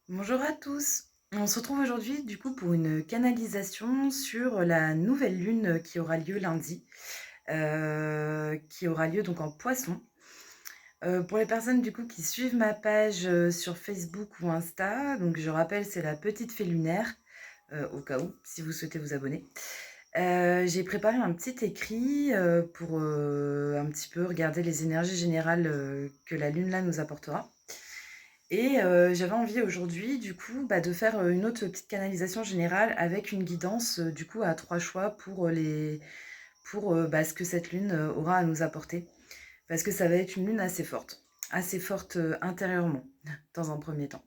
Bonjour à tous. On se retrouve aujourd'hui du coup pour une canalisation sur la nouvelle lune qui aura lieu lundi, qui aura lieu donc en Poisson. Pour les personnes du coup qui suivent ma page sur Facebook ou Insta, donc je rappelle c'est la petite fée lunaire, au cas où si vous souhaitez vous abonner. J'ai préparé un petit écrit pour un petit peu regarder les énergies générales que la lune là nous apportera. Et j'avais envie aujourd'hui, du coup, de faire une autre petite canalisation générale avec une guidance, du coup, à 3 choix pour ce que cette lune aura à nous apporter. Parce que ça va être une lune assez forte intérieurement, dans un premier temps.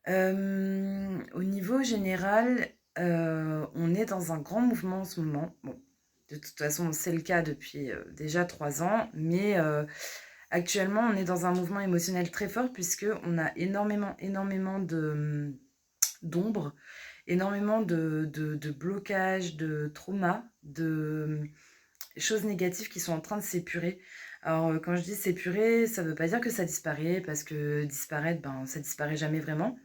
Au niveau général, on est dans un grand mouvement en ce moment. Bon, de toute façon, c'est le cas depuis déjà 3 ans, mais actuellement, on est dans un mouvement émotionnel très fort puisque on a énormément d'ombre, énormément de blocages, de traumas, de choses négatives qui sont en train de s'épurer. Alors, quand je dis s'épurer, ça veut pas dire que ça disparaît, parce que disparaître, ça disparaît jamais vraiment.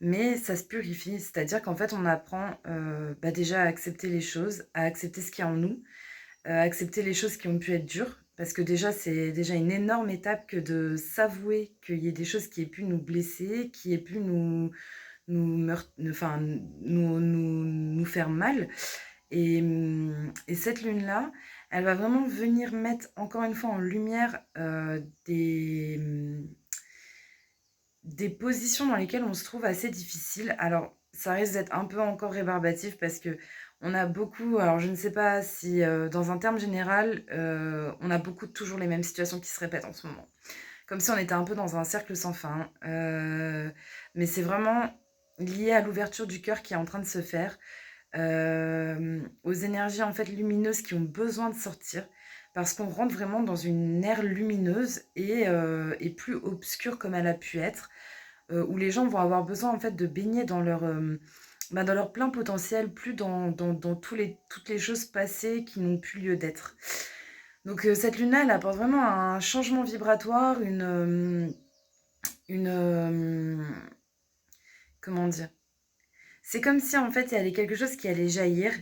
Mais ça se purifie, c'est-à-dire qu'en fait, on apprend déjà à accepter les choses, à accepter ce qu'il y a en nous, accepter les choses qui ont pu être dures, parce que déjà, c'est déjà une énorme étape que de s'avouer qu'il y ait des choses qui aient pu nous blesser, qui aient pu nous faire mal. Et cette lune-là, elle va vraiment venir mettre encore une fois en lumière des positions dans lesquelles on se trouve assez difficiles. Alors, ça risque d'être un peu encore rébarbatif parce que on a beaucoup, alors je ne sais pas si dans un terme général, on a beaucoup toujours les mêmes situations qui se répètent en ce moment. Comme si on était un peu dans un cercle sans fin. Mais c'est vraiment lié à l'ouverture du cœur qui est en train de se faire, aux énergies en fait lumineuses qui ont besoin de sortir parce qu'on rentre vraiment dans une ère lumineuse et plus obscure comme elle a pu être, où les gens vont avoir besoin en fait de baigner dans leur plein potentiel, plus dans toutes les choses passées qui n'ont plus lieu d'être. Donc cette lune-là, elle apporte vraiment un changement vibratoire, une comment dire? C'est comme si en fait il y avait quelque chose qui allait jaillir,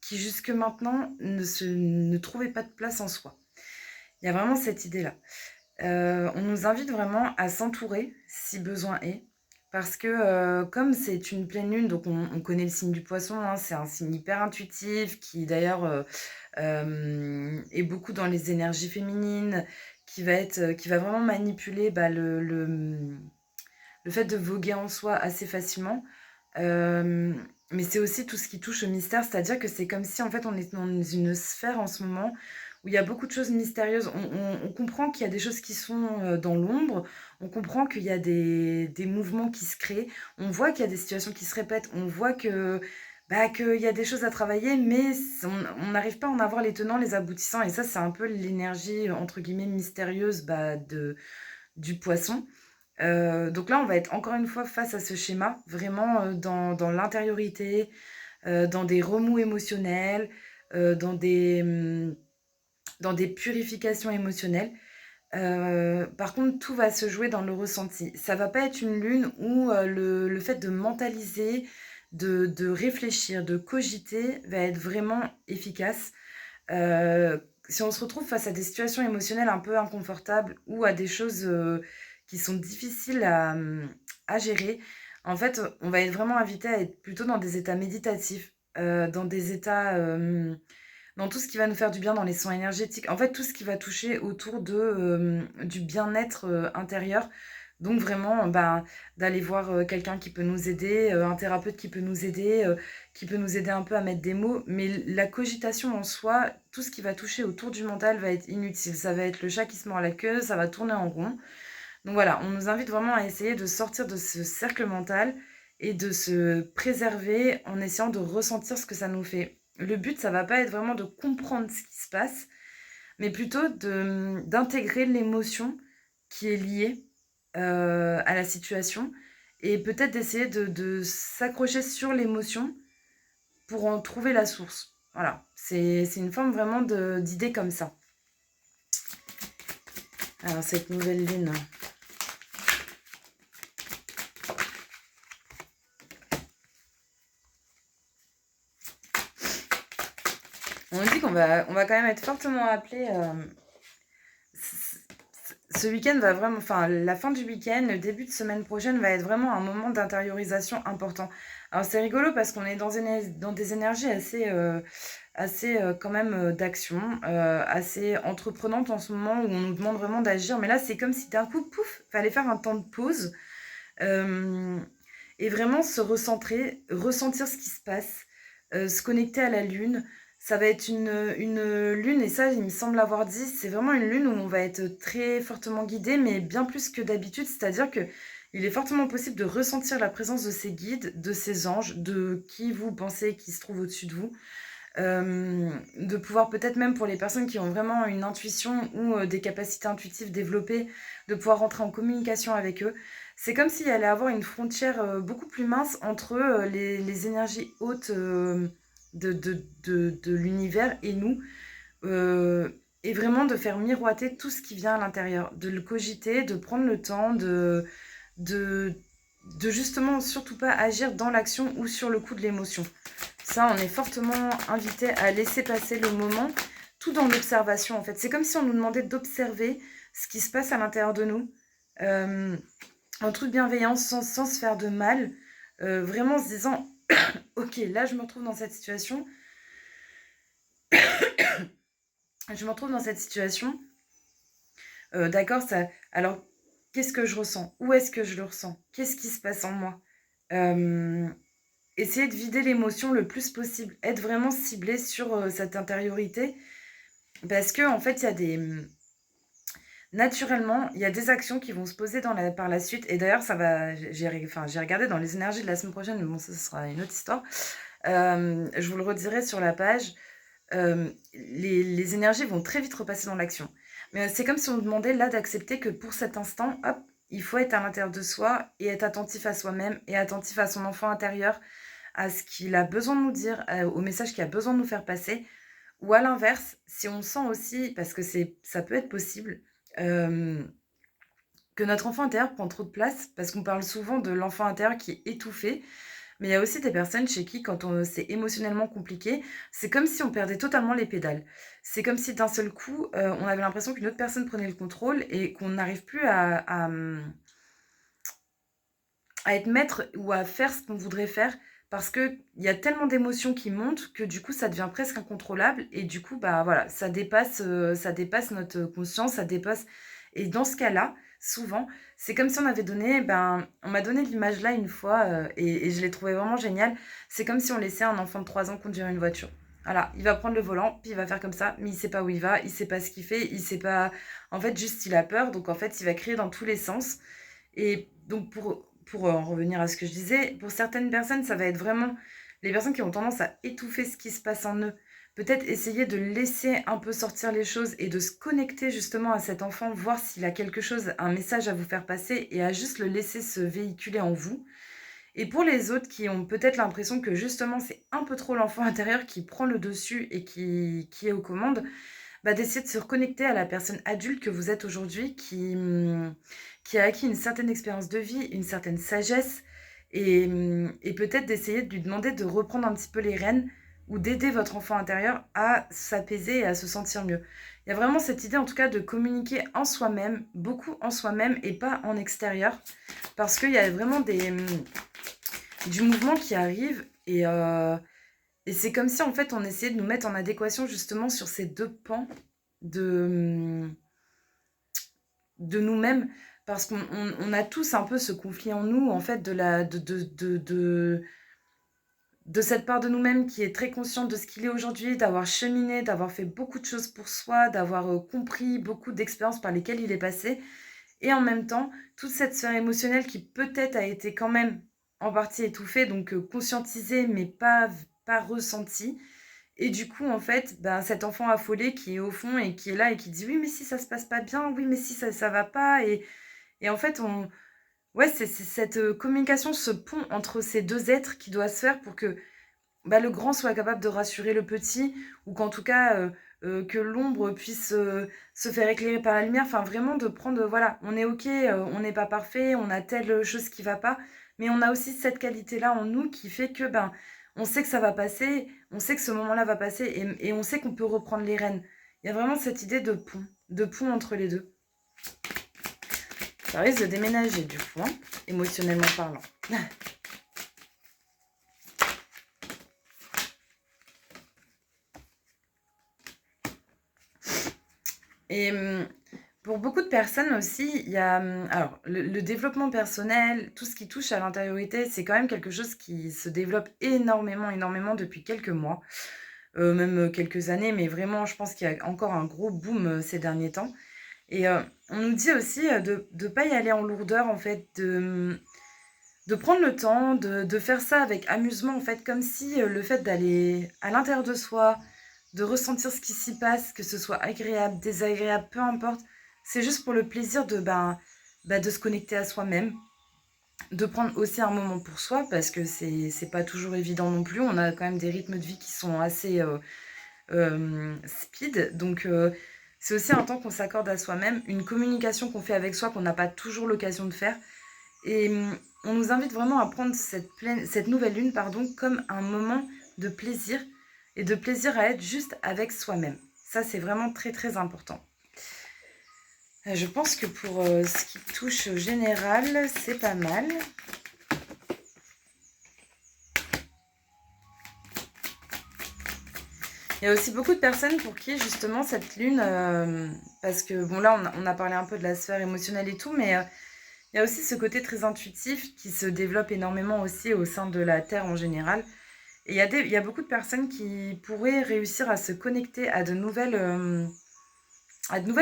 qui jusque maintenant ne trouvait pas de place en soi. Il y a vraiment cette idée-là. On nous invite vraiment à s'entourer si besoin est, parce que comme c'est une pleine lune, donc on connaît le signe du poisson, hein, c'est un signe hyper intuitif qui d'ailleurs est beaucoup dans les énergies féminines, qui va vraiment manipuler le fait de voguer en soi assez facilement. Euh, mais c'est aussi tout ce qui touche au mystère, c'est-à-dire que c'est comme si en fait on est dans une sphère en ce moment où il y a beaucoup de choses mystérieuses. On comprend qu'il y a des choses qui sont dans l'ombre, on comprend qu'il y a des mouvements qui se créent, on voit qu'il y a des situations qui se répètent, on voit qu'il y a des choses à travailler, mais on n'arrive pas à en avoir les tenants, les aboutissants, et ça c'est un peu l'énergie entre guillemets mystérieuse du poisson. Donc là, on va être encore une fois face à ce schéma, vraiment dans l'intériorité, dans des remous émotionnels, dans des purifications émotionnelles. Par contre, tout va se jouer dans le ressenti. Ça va pas être une lune où le fait de mentaliser, de réfléchir, de cogiter va être vraiment efficace. Si on se retrouve face à des situations émotionnelles un peu inconfortables ou à des choses qui sont difficiles à gérer, en fait, on va être vraiment invité à être plutôt dans des états méditatifs, dans des états, dans tout ce qui va nous faire du bien dans les soins énergétiques. En fait, tout ce qui va toucher autour du bien-être intérieur. Donc vraiment, d'aller voir quelqu'un qui peut nous aider, un thérapeute qui peut nous aider un peu à mettre des mots. Mais la cogitation en soi, tout ce qui va toucher autour du mental va être inutile. Ça va être le chat qui se mord la queue, ça va tourner en rond. Donc voilà, on nous invite vraiment à essayer de sortir de ce cercle mental et de se préserver en essayant de ressentir ce que ça nous fait. Le but, ça va pas être vraiment de comprendre ce qui se passe, mais plutôt d'intégrer l'émotion qui est liée à la situation et peut-être d'essayer de s'accrocher sur l'émotion pour en trouver la source. Voilà, c'est une forme vraiment d'idée comme ça. Alors, cette nouvelle lune. On dit qu'on va quand même être fortement appelé. Ce week-end va vraiment, enfin, la fin du week-end, le début de semaine prochaine va être vraiment un moment d'intériorisation important. Alors, c'est rigolo parce qu'on est dans des énergies assez quand même d'action, assez entreprenantes en ce moment où on nous demande vraiment d'agir. Mais là, c'est comme si d'un coup, pouf, fallait faire un temps de pause euh, et vraiment se recentrer, ressentir ce qui se passe, se connecter à la lune. Ça va être une lune, et ça, il me semble l'avoir dit, c'est vraiment une lune où on va être très fortement guidé, mais bien plus que d'habitude, c'est-à-dire que il est fortement possible de ressentir la présence de ces guides, de ces anges, de qui vous pensez qui se trouve au-dessus de vous, de pouvoir peut-être même pour les personnes qui ont vraiment une intuition ou des capacités intuitives développées, de pouvoir rentrer en communication avec eux. C'est comme s'il allait avoir une frontière beaucoup plus mince entre les énergies hautes de l'univers et nous, et vraiment de faire miroiter tout ce qui vient à l'intérieur, de le cogiter, de prendre le temps, de, de justement surtout pas agir dans l'action ou sur le coup de l'émotion. Ça, on est fortement invité à laisser passer le moment, tout dans l'observation en fait. C'est comme si on nous demandait d'observer ce qui se passe à l'intérieur de nous, euh, en toute bienveillance, sans se faire de mal, vraiment se disant, ok, là je me retrouve dans cette situation, je me retrouve dans cette situation, d'accord, ça, alors qu'est-ce que je ressens? Où est-ce que je le ressens? Qu'est-ce qui se passe en moi? Euh, Essayer de vider l'émotion le plus possible, être vraiment ciblé sur cette intériorité, parce que en fait, il y a des naturellement, il y a des actions qui vont se poser par la suite. Et d'ailleurs, ça va. J'ai regardé dans les énergies de la semaine prochaine, mais bon, ça ce sera une autre histoire. Je vous le redirai sur la page. Les énergies vont très vite repasser dans l'action. Mais c'est comme si on nous demandait là d'accepter que pour cet instant, hop, il faut être à l'intérieur de soi et être attentif à soi-même et attentif à son enfant intérieur, à ce qu'il a besoin de nous dire, au message qu'il a besoin de nous faire passer. Ou à l'inverse, si on sent aussi, parce que ça peut être possible, euh, que notre enfant intérieur prend trop de place, parce qu'on parle souvent de l'enfant intérieur qui est étouffé, mais il y a aussi des personnes chez qui, quand c'est émotionnellement compliqué, c'est comme si on perdait totalement les pédales. C'est comme si d'un seul coup, on avait l'impression qu'une autre personne prenait le contrôle et qu'on n'arrive plus à être maître ou à faire ce qu'on voudrait faire parce qu'il y a tellement d'émotions qui montent que du coup ça devient presque incontrôlable et du coup bah voilà ça dépasse notre conscience, ça dépasse, et dans ce cas-là souvent c'est comme si on avait donné, ben on m'a donné l'image là une fois, et je l'ai trouvé vraiment génial. C'est comme si on laissait un enfant de 3 ans conduire une voiture. Voilà, il va prendre le volant, puis il va faire comme ça, mais il sait pas où il va, il sait pas ce qu'il fait, il sait pas, en fait juste il a peur, donc en fait il va crier dans tous les sens. Et donc, pour en revenir à ce que je disais, pour certaines personnes, ça va être vraiment les personnes qui ont tendance à étouffer ce qui se passe en eux. Peut-être essayer de laisser un peu sortir les choses et de se connecter justement à cet enfant, voir s'il a quelque chose, un message à vous faire passer et à juste le laisser se véhiculer en vous. Et pour les autres qui ont peut-être l'impression que justement c'est un peu trop l'enfant intérieur qui prend le dessus et qui est aux commandes, bah, d'essayer de se reconnecter à la personne adulte que vous êtes aujourd'hui, qui a acquis une certaine expérience de vie, une certaine sagesse, et peut-être d'essayer de lui demander de reprendre un petit peu les rênes ou d'aider votre enfant intérieur à s'apaiser et à se sentir mieux. Il y a vraiment cette idée en tout cas de communiquer en soi-même, beaucoup en soi-même et pas en extérieur, parce qu'il y a vraiment du mouvement qui arrive et c'est comme si en fait on essayait de nous mettre en adéquation justement sur ces deux pans de, de nous-mêmes, parce qu'on a tous un peu ce conflit en nous en fait de cette part de nous-mêmes qui est très consciente de ce qu'il est aujourd'hui, d'avoir cheminé, d'avoir fait beaucoup de choses pour soi, d'avoir compris beaucoup d'expériences par lesquelles il est passé, et en même temps toute cette sphère émotionnelle qui peut-être a été quand même en partie étouffée, donc conscientisée mais pas ressentie. Et du coup, en fait, ben, cet enfant affolé qui est au fond et qui est là et qui dit oui, mais si ça se passe pas bien, oui, mais si ça va pas. Et en fait, ouais, c'est cette communication, ce pont entre ces deux êtres qui doit se faire pour que bah, le grand soit capable de rassurer le petit, ou qu'en tout cas, que l'ombre puisse se faire éclairer par la lumière. Enfin, vraiment de prendre, voilà, on est ok, on n'est pas parfait, on a telle chose qui va pas, mais on a aussi cette qualité-là en nous qui fait que, ben, on sait que ça va passer, on sait que ce moment-là va passer et on sait qu'on peut reprendre les rênes. Il y a vraiment cette idée de pont entre les deux. Ça risque de déménager du coup, hein, émotionnellement parlant. Et pour beaucoup de personnes aussi, il y a alors le développement personnel, tout ce qui touche à l'intériorité, c'est quand même quelque chose qui se développe énormément, énormément depuis quelques mois, même quelques années, mais vraiment, je pense qu'il y a encore un gros boom ces derniers temps. Et on nous dit aussi de ne pas y aller en lourdeur, en fait, de prendre le temps, de faire ça avec amusement, en fait, comme si le fait d'aller à l'intérieur de soi, de ressentir ce qui s'y passe, que ce soit agréable, désagréable, peu importe, c'est juste pour le plaisir de se connecter à soi-même, de prendre aussi un moment pour soi, parce que c'est pas toujours évident non plus. On a quand même des rythmes de vie qui sont assez speed, donc c'est aussi un temps qu'on s'accorde à soi-même, une communication qu'on fait avec soi qu'on n'a pas toujours l'occasion de faire. Et on nous invite vraiment à prendre cette nouvelle lune comme un moment de plaisir et de plaisir à être juste avec soi-même. Ça, c'est vraiment très très important. Je pense que pour ce qui touche au général, c'est pas mal. Il y a aussi beaucoup de personnes pour qui justement cette lune, parce que bon là on a parlé un peu de la sphère émotionnelle et tout, mais il y a aussi ce côté très intuitif qui se développe énormément aussi au sein de la Terre en général. Et il y a beaucoup de personnes qui pourraient réussir à se connecter à de nouvelles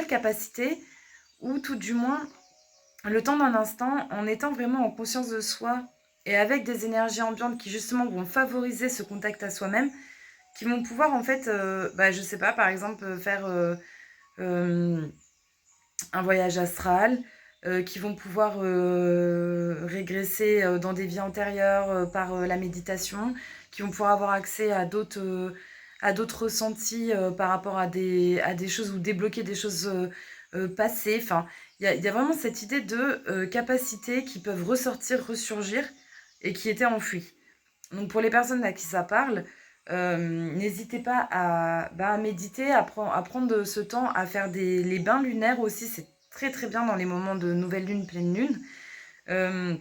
capacités, ou tout du moins, le temps d'un instant, en étant vraiment en conscience de soi et avec des énergies ambiantes qui justement vont favoriser ce contact à soi-même, qui vont pouvoir en fait, je sais pas, par exemple, faire euh, un voyage astral, qui vont pouvoir régresser dans des vies antérieures par la méditation, qui vont pouvoir avoir accès à d'autres ressentis par rapport à des choses ou débloquer des choses passées. Enfin, il y a vraiment cette idée de capacités qui peuvent ressortir, ressurgir et qui étaient enfouies. Donc pour les personnes à qui ça parle, n'hésitez pas à méditer, à prendre ce temps, à faire les bains lunaires aussi, c'est très très bien dans les moments de nouvelle lune, pleine lune, euh,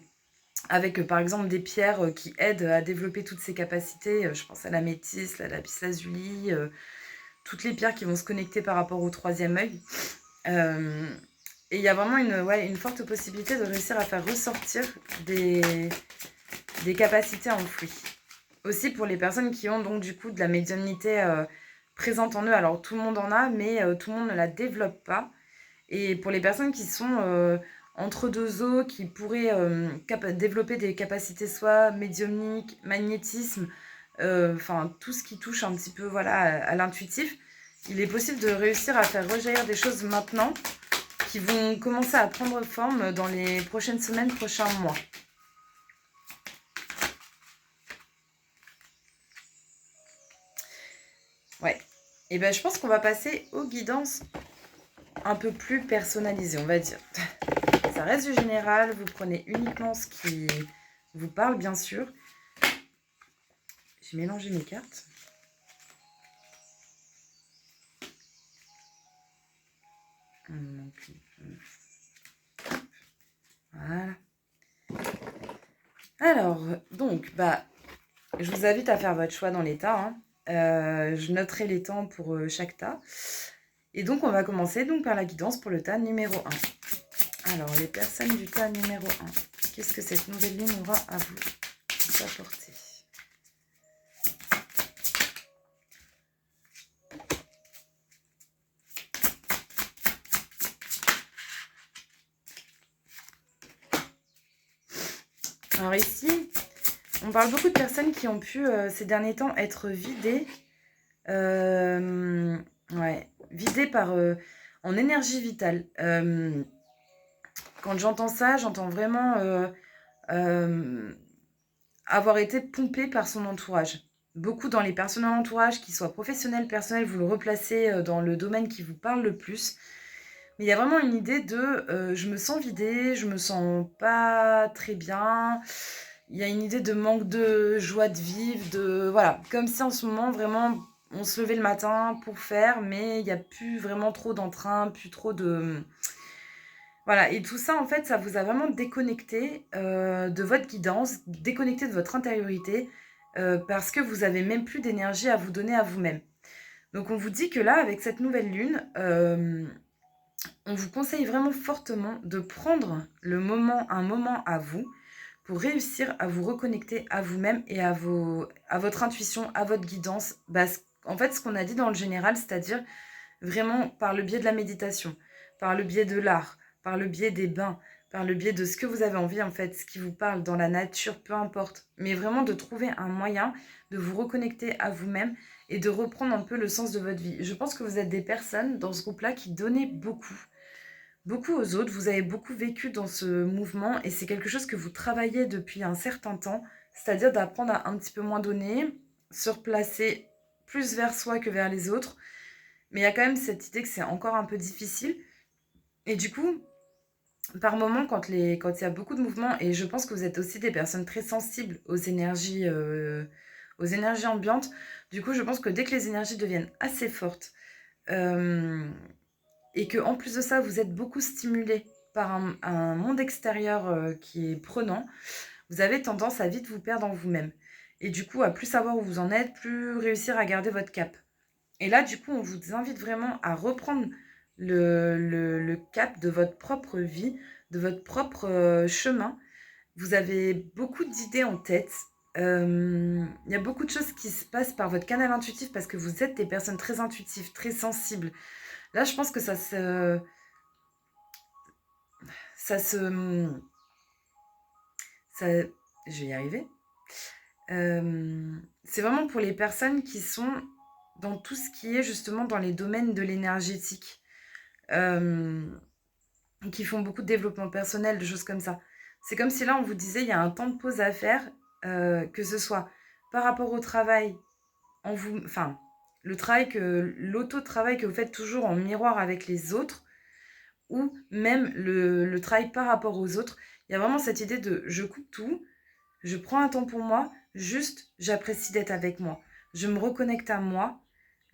avec par exemple des pierres qui aident à développer toutes ces capacités, je pense à la métisse, la lapis lazuli, toutes les pierres qui vont se connecter par rapport au troisième œil. Euh, et il y a vraiment une forte possibilité de réussir à faire ressortir des capacités enfouies. Aussi pour les personnes qui ont donc du coup de la médiumnité présente en eux. Alors tout le monde en a, mais tout le monde ne la développe pas. Et pour les personnes qui sont entre deux eaux, qui pourraient développer des capacités soit médiumniques, magnétisme, enfin tout ce qui touche un petit peu voilà, à l'intuitif, il est possible de réussir à faire rejaillir des choses maintenant qui vont commencer à prendre forme dans les prochaines semaines, prochains mois. Ouais. Et ben je pense qu'on va passer aux guidances un peu plus personnalisées, on va dire. Ça reste du général, vous prenez uniquement ce qui vous parle, bien sûr. J'ai mélangé mes cartes. Voilà. Alors, donc, je vous invite à faire votre choix dans les tas. Hein. Je noterai les temps pour chaque tas. Et donc, on va commencer donc par la guidance pour le tas numéro 1. Alors, les personnes du tas numéro 1, qu'est-ce que cette nouvelle lune aura à vous apporter ? Alors ici, on parle beaucoup de personnes qui ont pu ces derniers temps être vidées. Vidées par en énergie vitale. Quand j'entends ça, j'entends vraiment avoir été pompée par son entourage. Beaucoup dans les personnes de l'entourage, qu'ils soient professionnels, personnels, vous le replacez dans le domaine qui vous parle le plus. Mais il y a vraiment une idée de je me sens vidée, je me sens pas très bien. il y a une idée de manque de joie de vivre, de voilà, comme si en ce moment vraiment on se levait le matin pour faire, mais il y a plus vraiment trop d'entrain, plus trop de voilà et tout ça en fait, ça vous a vraiment déconnecté, de votre guidance, déconnecté de votre intériorité, parce que vous avez même plus d'énergie à vous donner à vous-même. Donc on vous dit que là, avec cette nouvelle lune, on vous conseille vraiment fortement de prendre un moment à vous pour réussir à vous reconnecter à vous-même et à votre intuition, à votre guidance. En fait, ce qu'on a dit dans le général, c'est-à-dire vraiment par le biais de la méditation, par le biais de l'art, par le biais des bains, par le biais de ce que vous avez envie, en fait, ce qui vous parle dans la nature, peu importe. Mais vraiment de trouver un moyen de vous reconnecter à vous-même et de reprendre un peu le sens de votre vie. Je pense que vous êtes des personnes dans ce groupe-là qui donnaient beaucoup aux autres. Vous avez beaucoup vécu dans ce mouvement et c'est quelque chose que vous travaillez depuis un certain temps, c'est-à-dire d'apprendre à un petit peu moins donner, se replacer plus vers soi que vers les autres. Mais il y a quand même cette idée que c'est encore un peu difficile. Et du coup, par moment, quand il y a beaucoup de mouvements, et je pense que vous êtes aussi des personnes très sensibles aux énergies ambiantes, du coup, je pense que dès que les énergies deviennent assez fortes, euh, et que en plus de ça, vous êtes beaucoup stimulé par un monde extérieur qui est prenant, vous avez tendance à vite vous perdre en vous-même. Et du coup, à plus savoir où vous en êtes, plus réussir à garder votre cap. Et là, du coup, on vous invite vraiment à reprendre le cap de votre propre vie, de votre propre chemin. Vous avez beaucoup d'idées en tête. Il y a beaucoup de choses qui se passent par votre canal intuitif parce que vous êtes des personnes très intuitives, très sensibles. Là, je pense que ça se, ça, je vais y arriver. C'est vraiment pour les personnes qui sont dans tout ce qui est justement dans les domaines de l'énergétique, euh, qui font beaucoup de développement personnel, de choses comme ça. C'est comme si là, on vous disait, il y a un temps de pause à faire, que ce soit par rapport au travail, enfin, l'auto-travail que vous faites toujours en miroir avec les autres, ou même le travail par rapport aux autres. Il y a vraiment cette idée de je coupe tout, je prends un temps pour moi, juste j'apprécie d'être avec moi. Je me reconnecte à moi,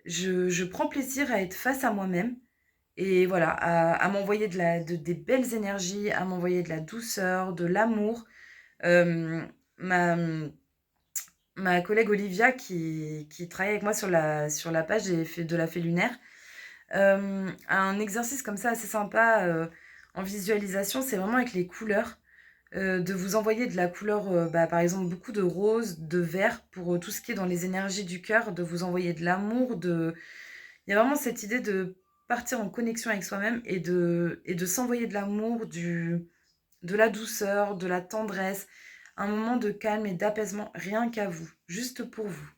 je prends plaisir à être face à moi-même et voilà, à m'envoyer des belles énergies, à m'envoyer de la douceur, de l'amour. Euh, ma, ma collègue Olivia qui travaille avec moi sur la page de la fée lunaire, un exercice comme ça assez sympa en visualisation, c'est vraiment avec les couleurs. De vous envoyer de la couleur, par exemple, beaucoup de rose, de vert, pour tout ce qui est dans les énergies du cœur, de vous envoyer de l'amour, il y a vraiment cette idée de partir en connexion avec soi-même et de s'envoyer de l'amour, de la douceur, de la tendresse, un moment de calme et d'apaisement, rien qu'à vous, juste pour vous.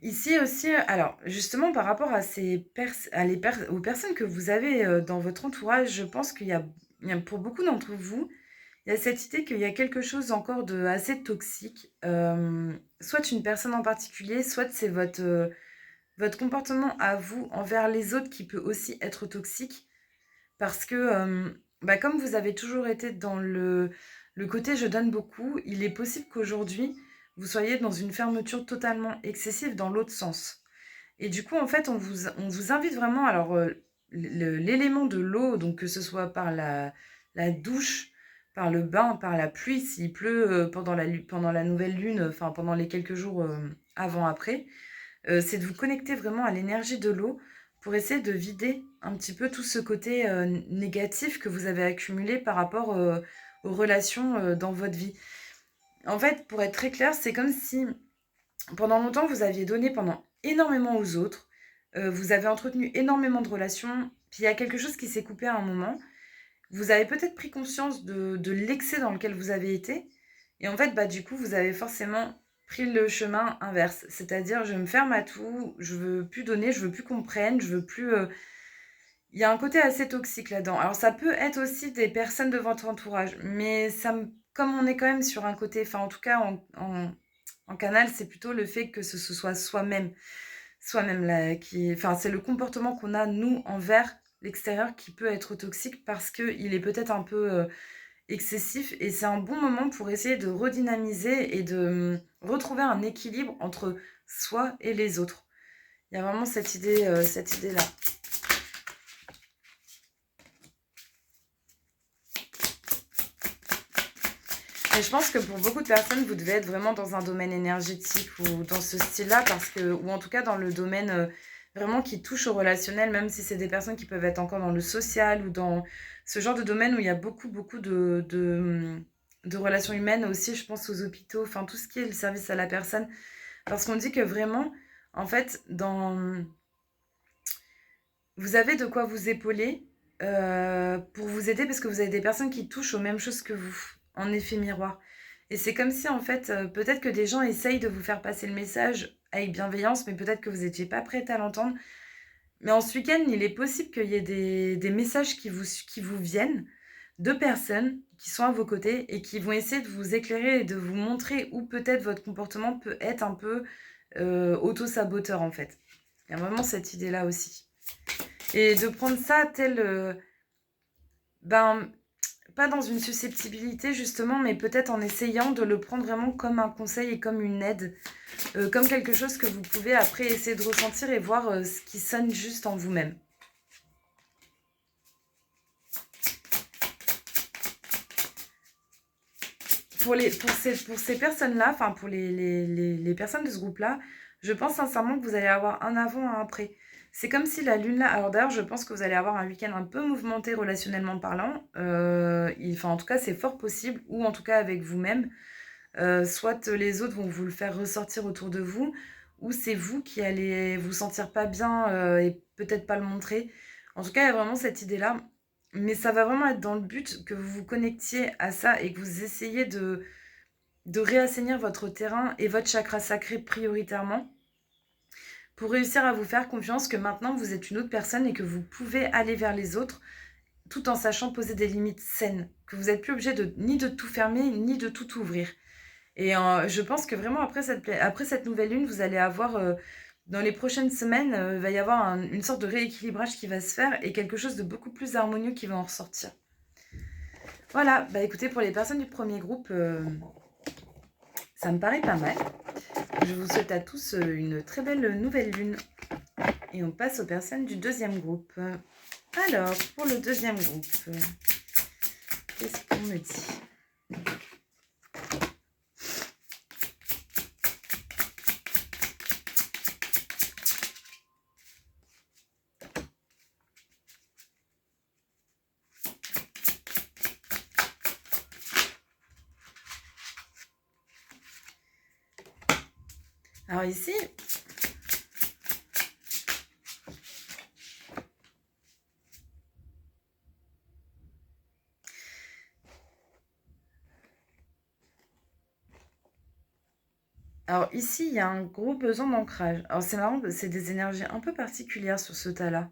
Ici aussi, alors justement par rapport à aux personnes que vous avez dans votre entourage, je pense pour beaucoup d'entre vous, il y a cette idée qu'il y a quelque chose encore de assez toxique, soit une personne en particulier, soit c'est votre comportement à vous envers les autres qui peut aussi être toxique, parce que comme vous avez toujours été dans le côté je donne beaucoup, il est possible qu'aujourd'hui, vous soyez dans une fermeture totalement excessive dans l'autre sens. Et du coup, en fait, on vous invite vraiment, alors l'élément de l'eau, donc que ce soit par la douche, par le bain, par la pluie, s'il pleut pendant la nouvelle lune, enfin pendant les quelques jours avant-après, c'est de vous connecter vraiment à l'énergie de l'eau pour essayer de vider un petit peu tout ce côté négatif que vous avez accumulé par rapport aux relations dans votre vie. En fait, pour être très clair, c'est comme si pendant longtemps, vous aviez donné pendant énormément aux autres, vous avez entretenu énormément de relations, puis il y a quelque chose qui s'est coupé à un moment. Vous avez peut-être pris conscience de l'excès dans lequel vous avez été, et en fait, du coup, vous avez forcément pris le chemin inverse, c'est-à-dire je me ferme à tout, je veux plus donner, je veux plus qu'on me prenne, je veux plus... Il y a un côté assez toxique là-dedans. Alors ça peut être aussi des personnes de votre entourage, mais comme on est quand même sur un côté, enfin en tout cas en canal, c'est plutôt le fait que ce soit soi-même là, enfin c'est le comportement qu'on a nous envers l'extérieur qui peut être toxique parce qu'il est peut-être un peu excessif et c'est un bon moment pour essayer de redynamiser et de retrouver un équilibre entre soi et les autres. Il y a vraiment cette idée-là. Et je pense que pour beaucoup de personnes, vous devez être vraiment dans un domaine énergétique ou dans ce style-là, ou en tout cas dans le domaine vraiment qui touche au relationnel, même si c'est des personnes qui peuvent être encore dans le social ou dans ce genre de domaine où il y a beaucoup de relations humaines aussi, je pense aux hôpitaux, enfin tout ce qui est le service à la personne. Parce qu'on dit que vraiment, en fait, vous avez de quoi vous épauler pour vous aider parce que vous avez des personnes qui touchent aux mêmes choses que vous, en effet miroir. Et c'est comme si, en fait, peut-être que des gens essayent de vous faire passer le message avec bienveillance, mais peut-être que vous n'étiez pas prête à l'entendre. Mais en ce week-end, il est possible qu'il y ait des messages qui vous viennent de personnes qui sont à vos côtés et qui vont essayer de vous éclairer et de vous montrer où peut-être votre comportement peut être un peu auto-saboteur, en fait. Il y a vraiment cette idée-là aussi. Et de prendre ça ben, pas dans une susceptibilité justement, mais peut-être en essayant de le prendre vraiment comme un conseil et comme une aide, comme quelque chose que vous pouvez après essayer de ressentir et voir ce qui sonne juste en vous-même. Pour ces personnes-là, enfin pour les personnes de ce groupe-là, je pense sincèrement que vous allez avoir un avant, un après. C'est comme si la lune là. Alors d'ailleurs, je pense que vous allez avoir un week-end un peu mouvementé relationnellement parlant. Enfin, en tout cas, c'est fort possible, ou en tout cas avec vous-même. Soit les autres vont vous le faire ressortir autour de vous, ou c'est vous qui allez vous sentir pas bien et peut-être pas le montrer. En tout cas, il y a vraiment cette idée-là. Mais ça va vraiment être dans le but que vous vous connectiez à ça et que vous essayiez de réassainir votre terrain et votre chakra sacré prioritairement pour réussir à vous faire confiance que maintenant vous êtes une autre personne et que vous pouvez aller vers les autres tout en sachant poser des limites saines, que vous n'êtes plus obligé ni de tout fermer ni de tout ouvrir. Et je pense que vraiment après cette nouvelle lune, vous allez avoir, dans les prochaines semaines, il va y avoir une sorte de rééquilibrage qui va se faire et quelque chose de beaucoup plus harmonieux qui va en ressortir. Voilà, bah écoutez, pour les personnes du premier groupe, ça me paraît pas mal. Je vous souhaite à tous une très belle nouvelle lune. Et on passe aux personnes du deuxième groupe. Alors, pour le deuxième groupe, qu'est-ce qu'on me dit ? Alors ici, il y a un gros besoin d'ancrage. Alors c'est marrant, c'est des énergies un peu particulières sur ce tas-là.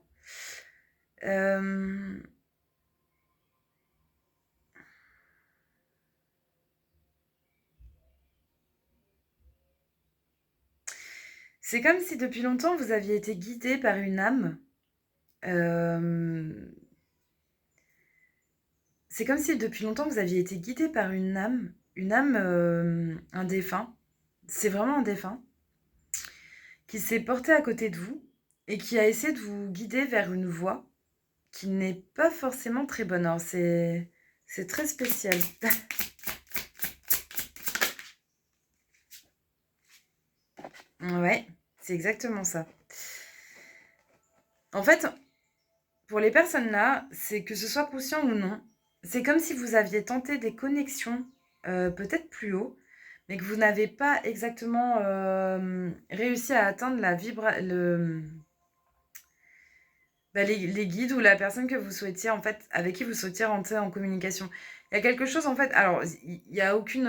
C'est comme si depuis longtemps vous aviez été guidé par une âme. C'est comme si depuis longtemps vous aviez été guidé par une âme, un défunt. C'est vraiment un défunt qui s'est porté à côté de vous et qui a essayé de vous guider vers une voie qui n'est pas forcément très bonne. Alors c'est très spécial. Ouais, c'est exactement ça. En fait, pour les personnes là, c'est que ce soit conscient ou non, c'est comme si vous aviez tenté des connexions peut-être plus haut, mais que vous n'avez pas exactement réussi à atteindre les guides ou la personne que vous souhaitiez, en fait, avec qui vous souhaitiez rentrer en communication. Il y a quelque chose, en fait, alors, il n'y a aucune...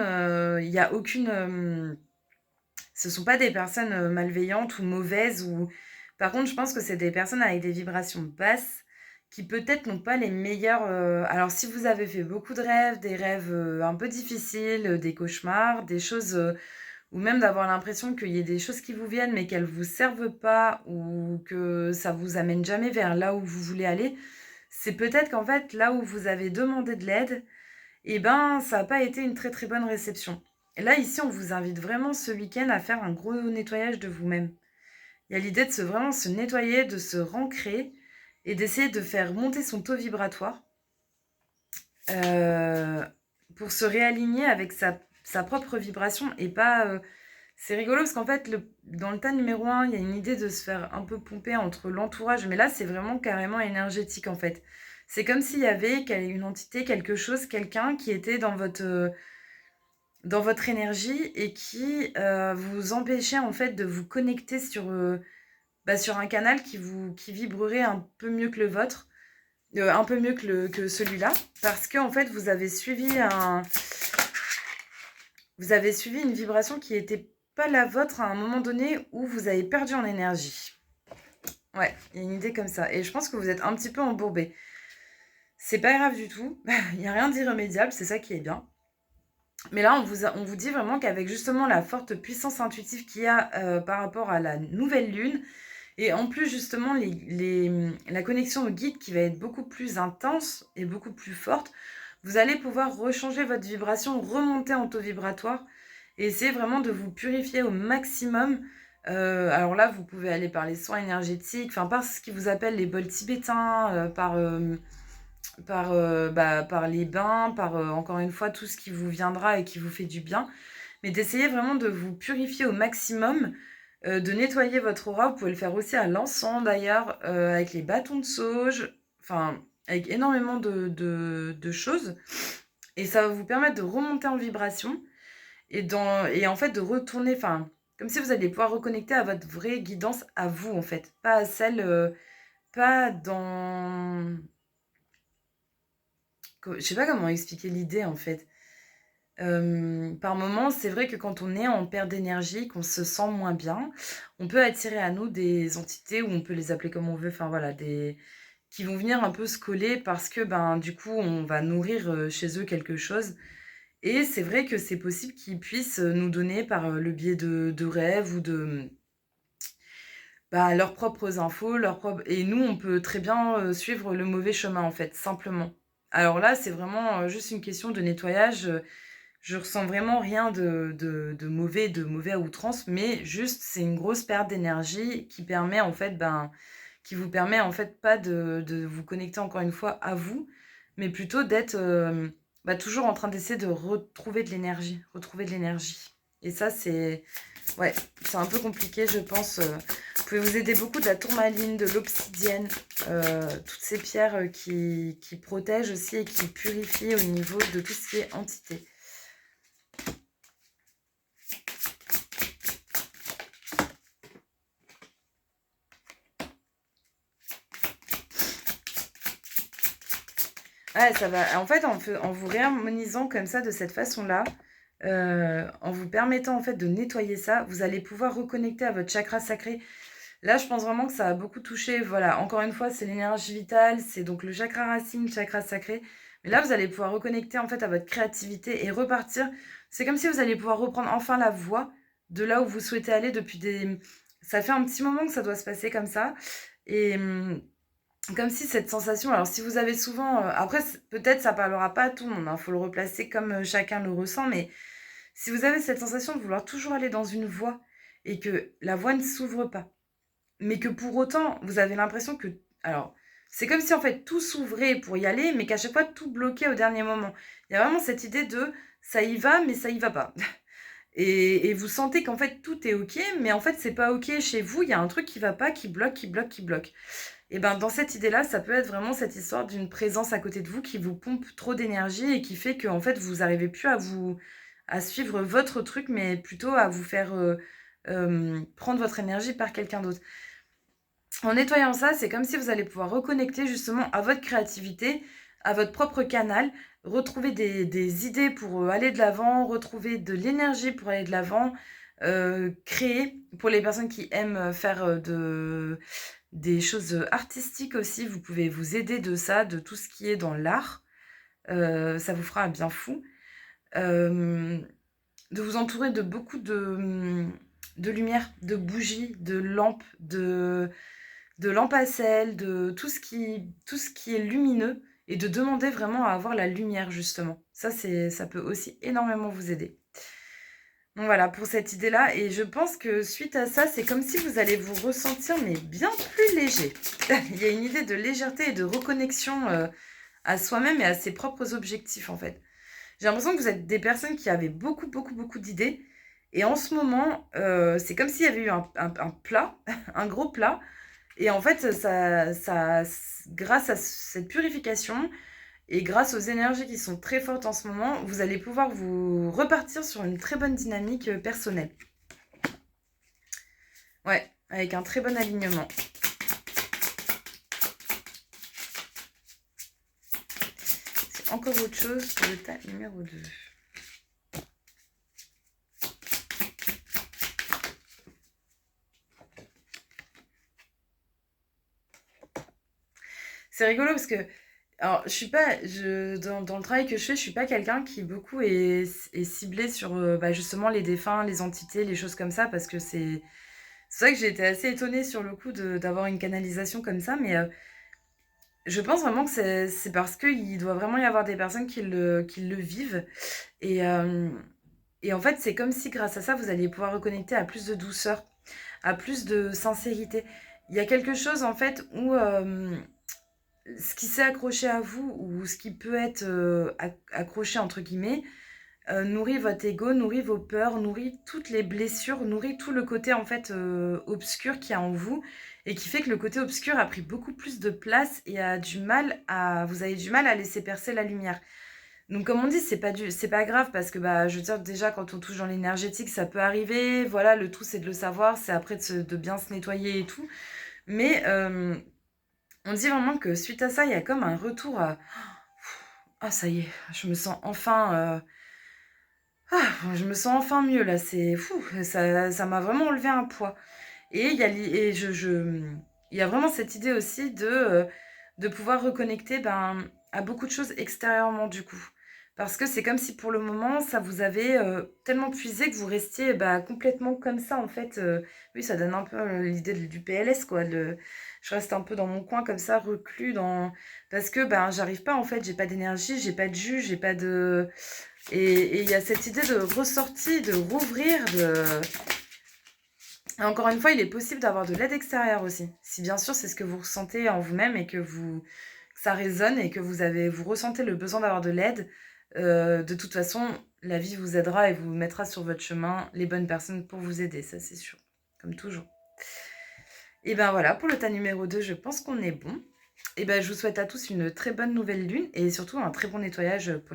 ce ne sont pas des personnes malveillantes ou mauvaises. Par contre, je pense que c'est des personnes avec des vibrations basses qui peut-être n'ont pas les meilleurs, alors si vous avez fait beaucoup de rêves, des rêves, un peu difficiles, des cauchemars, des choses, ou même d'avoir l'impression qu'il y ait des choses qui vous viennent, mais qu'elles vous servent pas ou que ça vous amène jamais vers là où vous voulez aller, c'est peut-être qu'en fait, là où vous avez demandé de l'aide, et ben, ça a pas été une très, très bonne réception. Et là, ici, on vous invite vraiment ce week-end à faire un gros nettoyage de vous-même. Il y a l'idée de vraiment se nettoyer, de se rancrer et d'essayer de faire monter son taux vibratoire euh, pour se réaligner avec sa propre vibration et pas... c'est rigolo parce qu'en fait, dans le tas numéro 1, il y a une idée de se faire un peu pomper entre l'entourage, mais là, c'est vraiment carrément énergétique en fait. C'est comme s'il y avait une entité, quelque chose, quelqu'un qui était dans votre énergie et qui vous empêchait en fait de vous connecter sur un canal qui vibrerait un peu mieux que le vôtre, un peu mieux que celui-là, parce que en fait vous avez suivi une vibration qui n'était pas la vôtre à un moment donné où vous avez perdu en énergie. Ouais, il y a une idée comme ça. Et je pense que vous êtes un petit peu embourbé. C'est pas grave du tout. Il n'y a rien d'irrémédiable, c'est ça qui est bien. Mais là, on vous dit vraiment qu'avec justement la forte puissance intuitive qu'il y a par rapport à la nouvelle lune, et en plus justement la connexion au guide qui va être beaucoup plus intense et beaucoup plus forte, vous allez pouvoir rechanger votre vibration, remonter en taux vibratoire et essayer vraiment de vous purifier au maximum. Alors là, vous pouvez aller par les soins énergétiques, enfin par ce qu'ils vous appellent les bols tibétains, par les bains, par encore une fois tout ce qui vous viendra et qui vous fait du bien. Mais d'essayer vraiment de vous purifier au maximum, de nettoyer votre aura. Vous pouvez le faire aussi à l'encens d'ailleurs, avec les bâtons de sauge, enfin avec énormément de choses. Et ça va vous permettre de remonter en vibration et en fait de retourner, enfin, comme si vous alliez pouvoir reconnecter à votre vraie guidance à vous en fait, pas à celle, pas dans... Je sais pas comment expliquer l'idée en fait. Par moments, c'est vrai que quand on est en perte d'énergie, qu'on se sent moins bien, on peut attirer à nous des entités, ou on peut les appeler comme on veut, enfin voilà, qui vont venir un peu se coller parce que ben du coup on va nourrir chez eux quelque chose. Et c'est vrai que c'est possible qu'ils puissent nous donner par le biais de rêves ou de leurs propres infos, et nous on peut très bien suivre le mauvais chemin en fait, simplement. Alors là, c'est vraiment juste une question de nettoyage. Je ressens vraiment rien de mauvais à outrance, mais juste c'est une grosse perte d'énergie qui permet en fait, qui vous permet en fait pas de vous connecter encore une fois à vous, mais plutôt d'être toujours en train d'essayer de retrouver de l'énergie. Et ça ouais, c'est un peu compliqué, je pense. Vous pouvez vous aider beaucoup de la tourmaline, de l'obsidienne, toutes ces pierres qui protègent aussi et qui purifient au niveau de tout ce qui est entité. Ouais, ça va. En fait, en vous réharmonisant comme ça, de cette façon-là, en vous permettant en fait de nettoyer ça, vous allez pouvoir reconnecter à votre chakra sacré. Là, je pense vraiment que ça a beaucoup touché. Voilà, encore une fois, c'est l'énergie vitale, c'est donc le chakra racine, chakra sacré. Mais là, vous allez pouvoir reconnecter en fait à votre créativité et repartir. C'est comme si vous alliez pouvoir reprendre enfin la voie de là où vous souhaitez aller depuis des... Ça fait un petit moment que ça doit se passer comme ça. Et comme si cette sensation, alors si vous avez souvent, après peut-être ça parlera pas à tout le monde, il faut le replacer comme chacun le ressent, mais si vous avez cette sensation de vouloir toujours aller dans une voie et que la voie ne s'ouvre pas, mais que pour autant vous avez l'impression que, alors c'est comme si en fait tout s'ouvrait pour y aller, mais qu'à chaque fois tout bloquait au dernier moment. Il y a vraiment cette idée de ça y va, mais ça y va pas. Et vous sentez qu'en fait tout est ok, mais en fait c'est pas ok chez vous, il y a un truc qui va pas, qui bloque, qui bloque, qui bloque. Et ben dans cette idée-là, ça peut être vraiment cette histoire d'une présence à côté de vous qui vous pompe trop d'énergie et qui fait que en fait vous arrivez plus à suivre votre truc, mais plutôt à vous faire prendre votre énergie par quelqu'un d'autre. En nettoyant ça, c'est comme si vous allez pouvoir reconnecter justement à votre créativité, à votre propre canal, retrouver des idées pour aller de l'avant, retrouver de l'énergie pour aller de l'avant, créer pour les personnes qui aiment faire des choses artistiques aussi. Vous pouvez vous aider de ça, de tout ce qui est dans l'art. Ça vous fera un bien fou. Hem, de vous entourer de beaucoup de lumière, de bougies, de lampes à sel, de tout ce qui est lumineux et de demander vraiment à avoir la lumière justement. Ça peut aussi énormément vous aider. Donc voilà pour cette idée-là et je pense que suite à ça, c'est comme si vous allez vous ressentir mais bien plus léger. Il y a une idée de légèreté et de reconnexion, à soi-même et à ses propres objectifs en fait. J'ai l'impression que vous êtes des personnes qui avaient beaucoup, beaucoup, beaucoup d'idées et en ce moment, c'est comme s'il y avait eu un plat, un gros plat et en fait, grâce à cette purification et grâce aux énergies qui sont très fortes en ce moment, vous allez pouvoir vous repartir sur une très bonne dynamique personnelle. Ouais, avec un très bon alignement. C'est encore autre chose pour le tas numéro 2. C'est rigolo parce que alors, je suis pas, dans le travail que je fais, je suis pas quelqu'un qui beaucoup est ciblé sur bah, justement les défunts, les entités, les choses comme ça, parce que c'est vrai que j'ai été assez étonnée sur le coup d'avoir une canalisation comme ça, mais je pense vraiment que c'est parce qu'il doit vraiment y avoir des personnes qui le vivent. Et, et en fait, c'est comme si grâce à ça, vous alliez pouvoir reconnecter à plus de douceur, à plus de sincérité. Il y a quelque chose en fait où ce qui s'est accroché à vous ou ce qui peut être accroché entre guillemets nourrit votre ego, nourrit vos peurs, nourrit toutes les blessures, nourrit tout le côté en fait obscur qu'il y a en vous et qui fait que le côté obscur a pris beaucoup plus de place et vous avez du mal à laisser percer la lumière. Donc comme on dit, c'est pas grave parce que bah je veux dire déjà quand on touche dans l'énergétique, ça peut arriver. Voilà, le tout c'est de le savoir, c'est après de bien se nettoyer et tout. Mais on dit vraiment que suite à ça, il y a comme un retour à ah ça y est, je me sens enfin mieux là, c'est fou, ça m'a vraiment enlevé un poids. Et il y a il y a vraiment cette idée aussi de pouvoir reconnecter, ben, à beaucoup de choses extérieurement du coup. Parce que c'est comme si pour le moment, ça vous avait, tellement puisé que vous restiez, bah, complètement comme ça en fait, oui, ça donne un peu, l'idée du PLS quoi, je reste un peu dans mon coin comme ça, reclus dans parce que, ben, j'arrive pas en fait, j'ai pas d'énergie, j'ai pas de jus, j'ai pas de et il y a cette idée de ressortie, de rouvrir, de et encore une fois, il est possible d'avoir de l'aide extérieure aussi. Si bien sûr, c'est ce que vous ressentez en vous-même et que ça résonne et que vous ressentez le besoin d'avoir de l'aide, de toute façon, la vie vous aidera et vous mettra sur votre chemin les bonnes personnes pour vous aider, ça c'est sûr, comme toujours. Et ben voilà, pour le tas numéro 2, je pense qu'on est bon. Et ben je vous souhaite à tous une très bonne nouvelle lune et surtout un très bon nettoyage pour